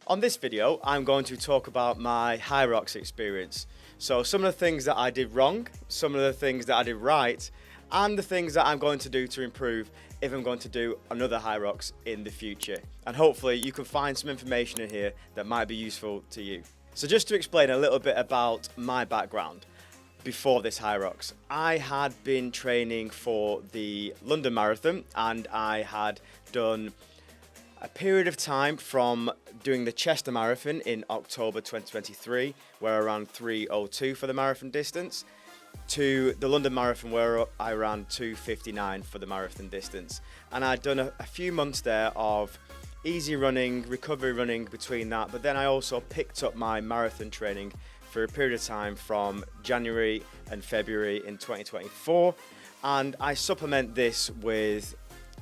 On this video, I'm going to talk about my Hyrox experience. So some of the things that I did wrong, some of the things that I did right, and the things that I'm going to do to improve if I'm going to do another Hyrox in the future. And hopefully you can find some information in here that might be useful to you. So just to explain a little bit about my background before this Hyrox, I had been training for the London Marathon, and I had done a period of time from doing the Chester Marathon in October 2023, where I ran 3:02 for the marathon distance, to the London Marathon where I ran 2:59 for the marathon distance. And I'd done a few months there of easy running, recovery running between that, but then I also picked up my marathon training for a period of time from January and February in 2024, and I supplement this with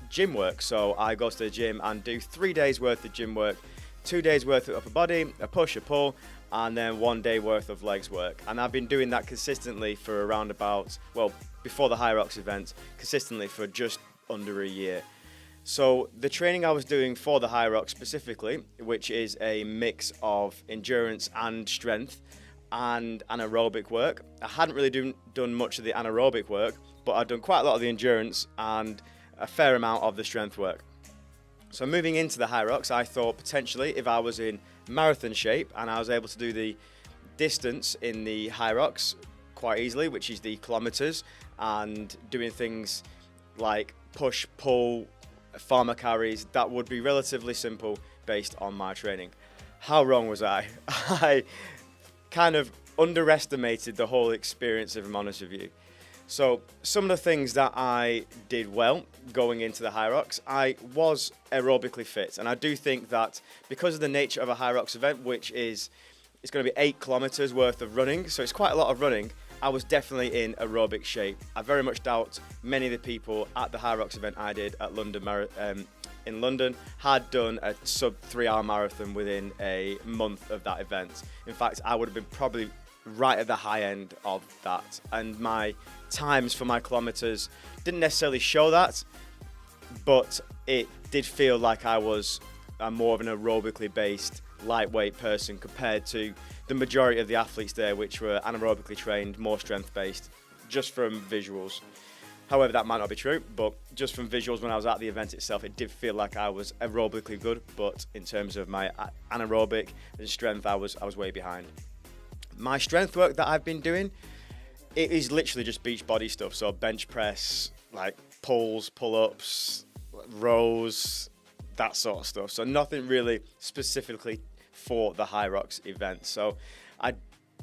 gym work. So I go to the gym and do 3 days worth of gym work, 2 days worth of upper body, a push, a pull, and then 1 day worth of legs work. And I've been doing that consistently for around about, well, before the Hyrox event, consistently for just under a year. So the training I was doing for the Hyrox specifically, which is a mix of endurance and strength and anaerobic work. I hadn't really done much of the anaerobic work, but I'd done quite a lot of the endurance and a fair amount of the strength work. So moving into the Hyrox, I thought potentially if I was in marathon shape and I was able to do the distance in the Hyrox quite easily, which is the kilometers, and doing things like push, pull, farmer carries, that would be relatively simple based on my training. How wrong was I? I kind of underestimated the whole experience, if I'm honest with you. So some of the things that I did well going into the Hyrox, I was aerobically fit, and I do think that because of the nature of a Hyrox event, which is it's going to be 8 kilometers worth of running, so it's quite a lot of running, I was definitely in aerobic shape. I very much doubt many of the people at the Hyrox event I did at in London had done a sub 3 hour marathon within a month of that event. In fact, I would have been probably right at the high end of that, and my times for my kilometers didn't necessarily show that, but it did feel like I was more of an aerobically based lightweight person compared to the majority of the athletes there, which were anaerobically trained, more strength based, just from visuals. However, that might not be true, but just from visuals when I was at the event itself, it did feel like I was aerobically good, but in terms of my anaerobic and strength, I was way behind. My strength work that I've been doing, it is literally just beach body stuff. So bench press, like pulls, pull-ups, rows, that sort of stuff. So nothing really specifically for the Hyrox event. So I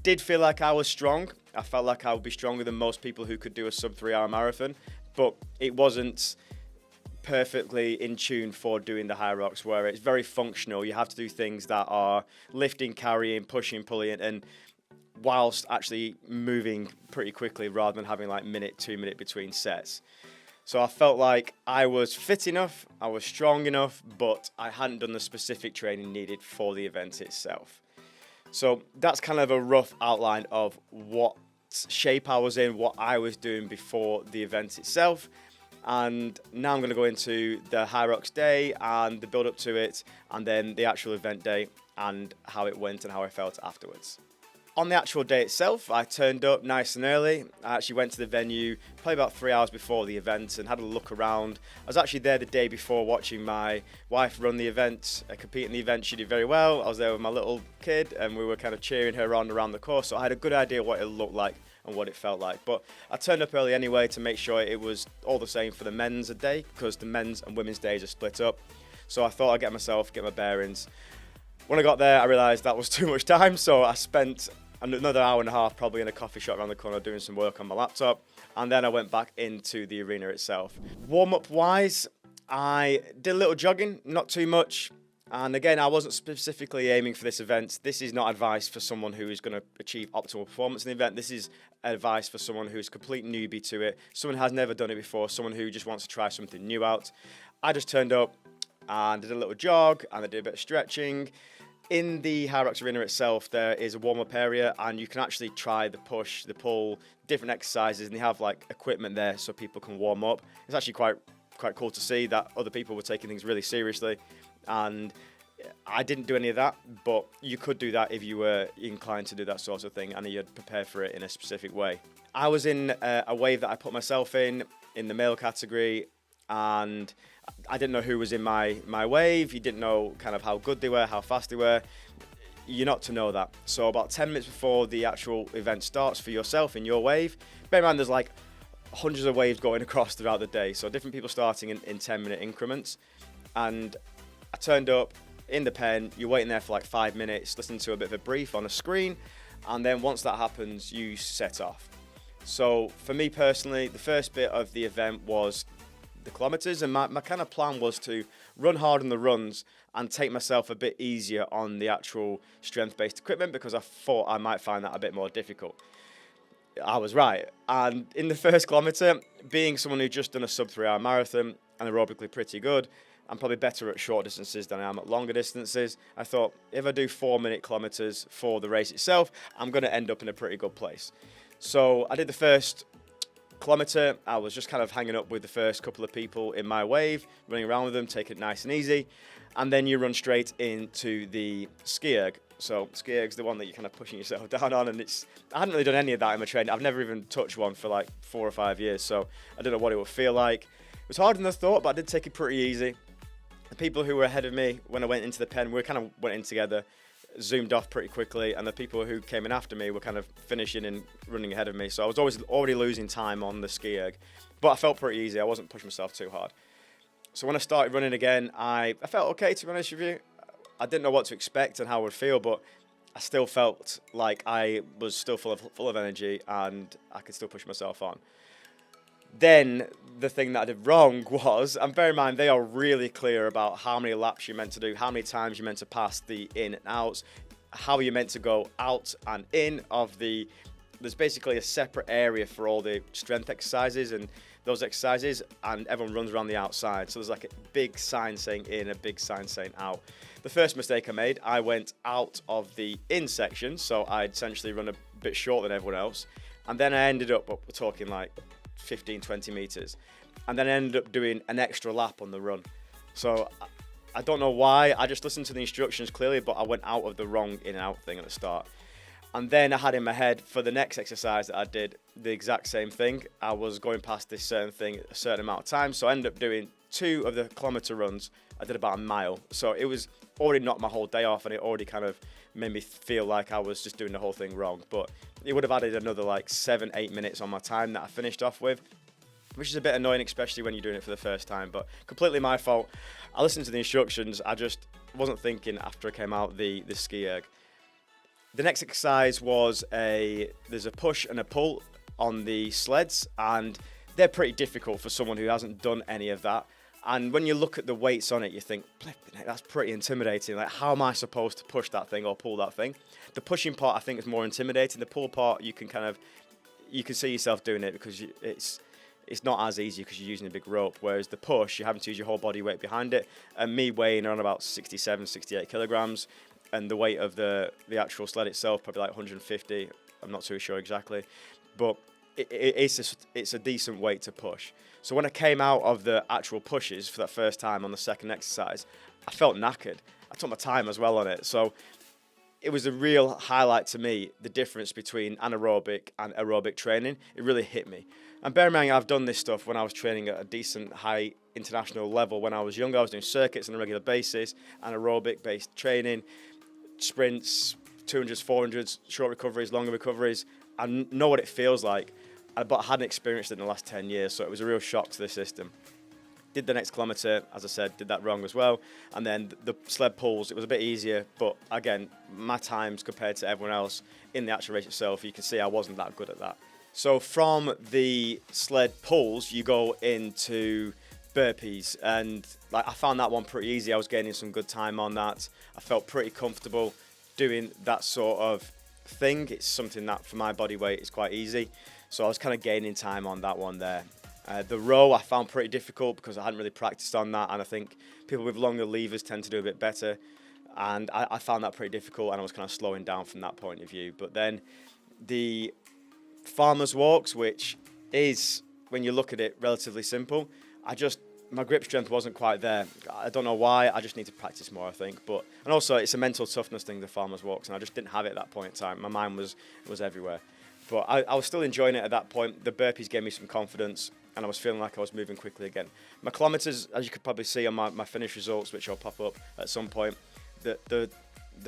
did feel like I was strong. I felt like I would be stronger than most people who could do a sub 3 hour marathon, but it wasn't perfectly in tune for doing the Hyrox, where it's very functional. You have to do things that are lifting, carrying, pushing, pulling, and whilst actually moving pretty quickly rather than having like minute, 2 minute between sets. So I felt like I was fit enough, I was strong enough, but I hadn't done the specific training needed for the event itself. So that's kind of a rough outline of what shape I was in, what I was doing before the event itself. And now I'm going to go into the Hyrox day and the build up to it, and then the actual event day and how it went and how I felt afterwards. On the actual day itself, I turned up nice and early. I actually went to the venue probably about 3 hours before the event and had a look around. I was actually there the day before watching my wife run the event, compete in the event. She did very well. I was there with my little kid and we were kind of cheering her on around the course. So I had a good idea what it looked like and what it felt like. But I turned up early anyway to make sure it was all the same for the men's day, because the men's and women's days are split up. So I thought I'd get my bearings. When I got there, I realised that was too much time, so I spent another hour and a half probably in a coffee shop around the corner doing some work on my laptop, and then I went back into the arena itself. Warm-up wise, I did a little jogging, not too much, and again, I wasn't specifically aiming for this event. This is not advice for someone who is going to achieve optimal performance in the event. This is advice for someone who's a complete newbie to it, someone who has never done it before, someone who just wants to try something new out. I just turned up and did a little jog, and I did a bit of stretching. In the Hyrox arena itself, there is a warm-up area, and you can actually try the push, the pull, different exercises, and they have like equipment there so people can warm up. It's actually quite cool to see that other people were taking things really seriously, and I didn't do any of that, but you could do that if you were inclined to do that sort of thing and you'd prepare for it in a specific way. I was in a wave that I put myself in the male category, and I didn't know who was in my wave. You didn't know kind of how good they were, how fast they were. You're not to know that. So about 10 minutes before the actual event starts for yourself in your wave, bear in mind there's like hundreds of waves going across throughout the day. So different people starting in 10-minute increments. And I turned up in the pen, you're waiting there for like 5 minutes, listening to a bit of a brief on a screen. And then once that happens, you set off. So for me personally, the first bit of the event was the kilometers, and my kind of plan was to run hard on the runs and take myself a bit easier on the actual strength-based equipment, because I thought I might find that a bit more difficult. I was right. And in the first kilometer, being someone who just done a sub 3 hour marathon and aerobically pretty good, I'm probably better at short distances than I am at longer distances. I thought if I do 4-minute kilometers for the race itself, I'm going to end up in a pretty good place. So I did the first kilometer. I was just kind of hanging up with the first couple of people in my wave, running around with them, taking it nice and easy. And then you run straight into the ski erg. So ski erg's the one that you're kind of pushing yourself down on, and I hadn't really done any of that in my training. I've never even touched one for like 4 or 5 years, so I don't know what it would feel like. It was harder than I thought, but I did take it pretty easy. The people who were ahead of me when I went into the pen, we kind of went in together, zoomed off pretty quickly, and the people who came in after me were kind of finishing and running ahead of me. So I was already losing time on the ski erg, but I felt pretty easy. I wasn't pushing myself too hard. So when I started running again, I felt okay, to be honest with you. I didn't know what to expect and how I would feel, but I still felt like I was still full of energy and I could still push myself on. Then the thing that I did wrong was, and bear in mind, they are really clear about how many laps you're meant to do, how many times you're meant to pass the in and outs, how you're meant to go out and in of the, there's basically a separate area for all the strength exercises and those exercises, and everyone runs around the outside. So there's like a big sign saying in, a big sign saying out. The first mistake I made, I went out of the in section, so I'd essentially run a bit short than everyone else, and then I ended up, we're talking like 15, 20 meters, and then I ended up doing an extra lap on the run. So I don't know why, I just listened to the instructions clearly, but I went out of the wrong in and out thing at the start. And then I had in my head for the next exercise that I did the exact same thing. I was going past this certain thing a certain amount of time, so I ended up doing 2 of the kilometer runs. I did about a mile, so it was already knocked my whole day off, and it already kind of made me feel like I was just doing the whole thing wrong. But it would have added another like 7-8 minutes on my time that I finished off with, which is a bit annoying, especially when you're doing it for the first time, but completely my fault. I listened to the instructions, I just wasn't thinking after I came out the ski erg. The next exercise was there's a push and a pull on the sleds, and they're pretty difficult for someone who hasn't done any of that. And when you look at the weights on it, you think, that's pretty intimidating. Like, how am I supposed to push that thing or pull that thing? The pushing part, I think, is more intimidating. The pull part, you can see yourself doing it because it's not as easy because you're using a big rope. Whereas the push, you're having to use your whole body weight behind it. And me weighing around about 67, 68 kilograms, and the weight of the actual sled itself, probably like 150. I'm not too sure exactly, but it's a decent weight to push. So when I came out of the actual pushes for that first time on the second exercise, I felt knackered. I took my time as well on it. So it was a real highlight to me, the difference between anaerobic and aerobic training. It really hit me. And bear in mind, I've done this stuff when I was training at a decent high international level. When I was younger, I was doing circuits on a regular basis, anaerobic-based training, sprints, 200s, 400s, short recoveries, longer recoveries. I know what it feels like, but I hadn't experienced it in the last 10 years, so it was a real shock to the system. Did the next kilometre, as I said, did that wrong as well. And then the sled pulls, it was a bit easier, but again, my times compared to everyone else in the actual race itself, you can see I wasn't that good at that. So from the sled pulls, you go into burpees, and like I found that one pretty easy. I was gaining some good time on that. I felt pretty comfortable doing that sort of thing. It's something that for my body weight is quite easy. So I was kind of gaining time on that one there. The row I found pretty difficult because I hadn't really practiced on that, and I think people with longer levers tend to do a bit better, and I found that pretty difficult, and I was kind of slowing down from that point of view. But then the farmer's walks, which is, when you look at it, relatively simple, I just my grip strength wasn't quite there. I don't know why. I just need to practice more, I think. And also it's a mental toughness thing, the farmer's walks, and I just didn't have it at that point in time. My mind was everywhere. But I was still enjoying it at that point. The burpees gave me some confidence, and I was feeling like I was moving quickly again. My kilometers, as you could probably see on my finish results, which will pop up at some point, the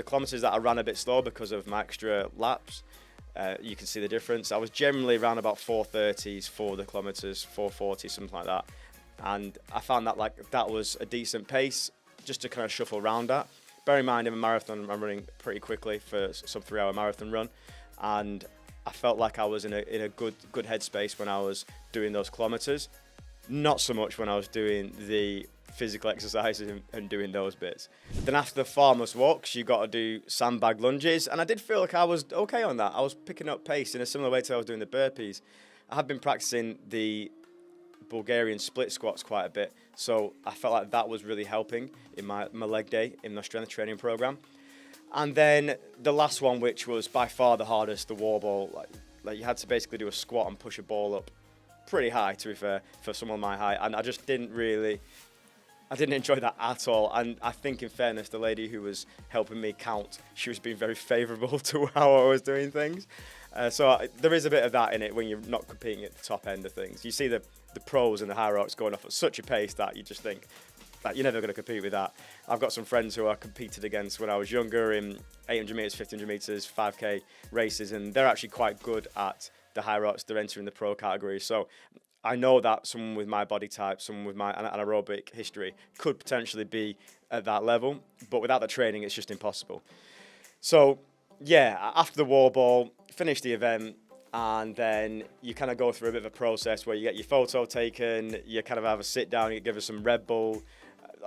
kilometers that I ran a bit slow because of my extra laps, you can see the difference. I was generally around about 4:30s for the kilometers, 4:40, something like that. And I found that that was a decent pace just to kind of shuffle around at. Bear in mind, in a marathon, I'm running pretty quickly for some 3-hour marathon run, and I felt like I was in a good headspace when I was doing those kilometers. Not so much when I was doing the physical exercises and doing those bits. Then after the farmer's walks, you got to do sandbag lunges, and I did feel like I was okay on that. I was picking up pace in a similar way to how I was doing the burpees. I had been practicing the Bulgarian split squats quite a bit, so I felt like that was really helping in my leg day in my strength training program. And then the last one, which was by far the hardest, the wall ball, like you had to basically do a squat and push a ball up pretty high, to be fair, for someone my height, and I didn't enjoy that at all. And I think, in fairness, the lady who was helping me count, she was being very favourable to how I was doing things. So there is a bit of that in it when you're not competing at the top end of things. You see the pros and the Hyrox going off at such a pace that you just think that you're never going to compete with that. I've got some friends who I competed against when I was younger in 800 metres, 1500 metres, 5k races, and they're actually quite good at the Hyrox. They're entering the pro category. So I know that someone with my body type, someone with my anaerobic history could potentially be at that level, but without the training, it's just impossible. So yeah, after the wall ball, finish the event, and then you kind of go through a bit of a process where you get your photo taken, you kind of have a sit down, you give us some Red Bull.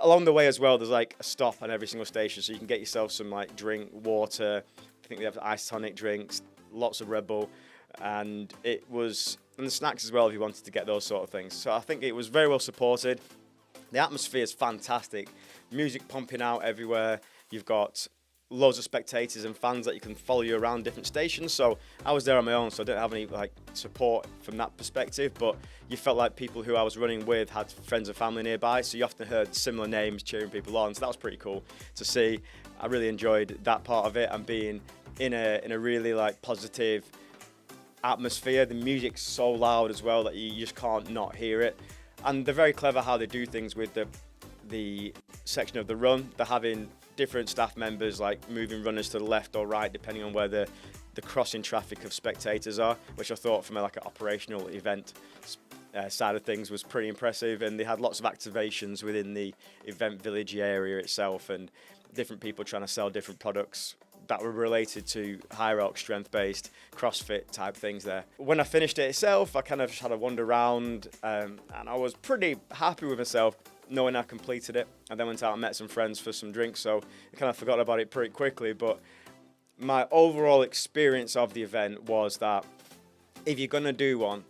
Along the way as well, there's like a stop on every single station, so you can get yourself some like drink, water. I think they have ice tonic drinks, lots of Red Bull, and the snacks as well if you wanted to get those sort of things. So I think it was very well supported. The atmosphere is fantastic, music pumping out everywhere. You've got loads of spectators and fans that you can follow you around different stations. So I was there on my own, so I didn't have any support from that perspective, but you felt like people who I was running with had friends and family nearby, so you often heard similar names cheering people on. So that was pretty cool to see. I really enjoyed that part of it, and being in a really positive atmosphere. The music's so loud as well that you just can't not hear it, and they're very clever how they do things with the section of the run. They're having different staff members moving runners to the left or right depending on where the crossing traffic of spectators are, which I thought from an operational event side of things was pretty impressive. And they had lots of activations within the event village area itself, and different people trying to sell different products that were related to Hyrox, strength-based, CrossFit type things there. When I finished it itself, I kind of just had a wander around, and I was pretty happy with myself knowing I completed it. And then went out and met some friends for some drinks, so I kind of forgot about it pretty quickly. But my overall experience of the event was that if you're gonna do one,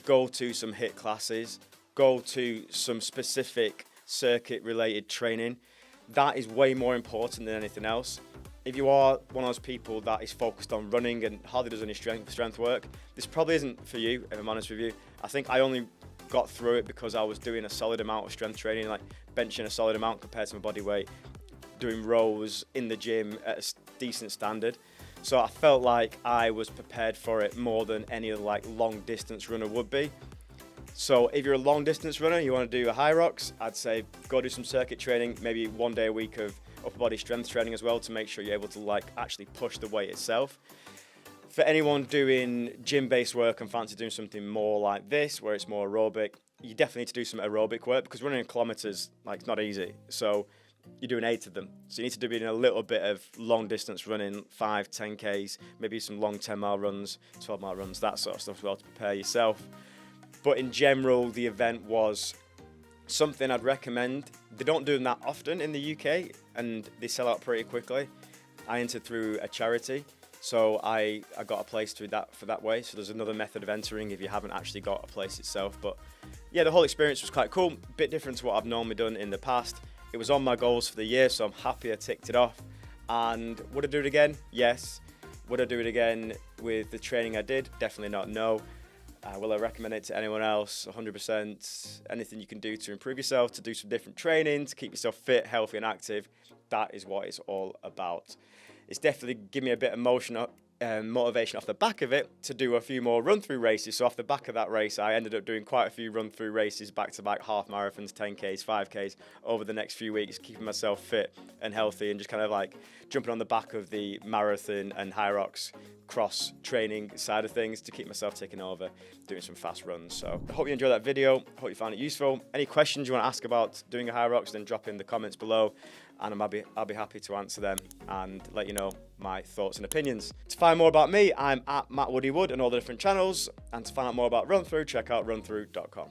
go to some HIIT classes, go to some specific circuit-related training. That is way more important than anything else. If you are one of those people that is focused on running and hardly does any strength work, this probably isn't for you, if I'm honest with you. I think I only got through it because I was doing a solid amount of strength training, like benching a solid amount compared to my body weight, doing rows in the gym at a decent standard. So I felt like I was prepared for it more than any other long distance runner would be. So if you're a long distance runner, you want to do a Hyrox, I'd say go do some circuit training, maybe 1 day a week of upper body strength training as well to make sure you're able to actually push the weight itself. For anyone doing gym-based work and fancy doing something more like this, where it's more aerobic, you definitely need to do some aerobic work because running kilometers, it's not easy. So you're doing 8 of them. So you need to do a little bit of long distance running, 5, 10Ks, maybe some long 10-mile runs, 12-mile runs, that sort of stuff as well to prepare yourself. But in general, the event was something I'd recommend. They don't do them that often in the UK, and they sell out pretty quickly. I entered through a charity, so I got a place through that for that way. So there's another method of entering if you haven't actually got a place itself. But yeah, the whole experience was quite cool. Bit different to what I've normally done in the past. It was on my goals for the year, so I'm happy I ticked it off. And would I do it again? Yes. Would I do it again with the training I did? Definitely not, no. Will I recommend it to anyone else? 100%. Anything you can do to improve yourself, to do some different training, to keep yourself fit, healthy and active, that is what it's all about. It's definitely given me a bit of motivation off the back of it to do a few more run-through races. So off the back of that race, I ended up doing quite a few run-through races, back-to-back half marathons, 10Ks, 5Ks over the next few weeks, keeping myself fit and healthy and just kind of like jumping on the back of the marathon and Hyrox cross training side of things to keep myself ticking over, doing some fast runs. So I hope you enjoyed that video. I hope you found it useful. Any questions you want to ask about doing a Hyrox, then drop in the comments below, and I'll be happy to answer them and let you know my thoughts and opinions. To find more about me, I'm at Matt Woody Wood on all the different channels, and to find out more about Run Through, check out runthrough.com.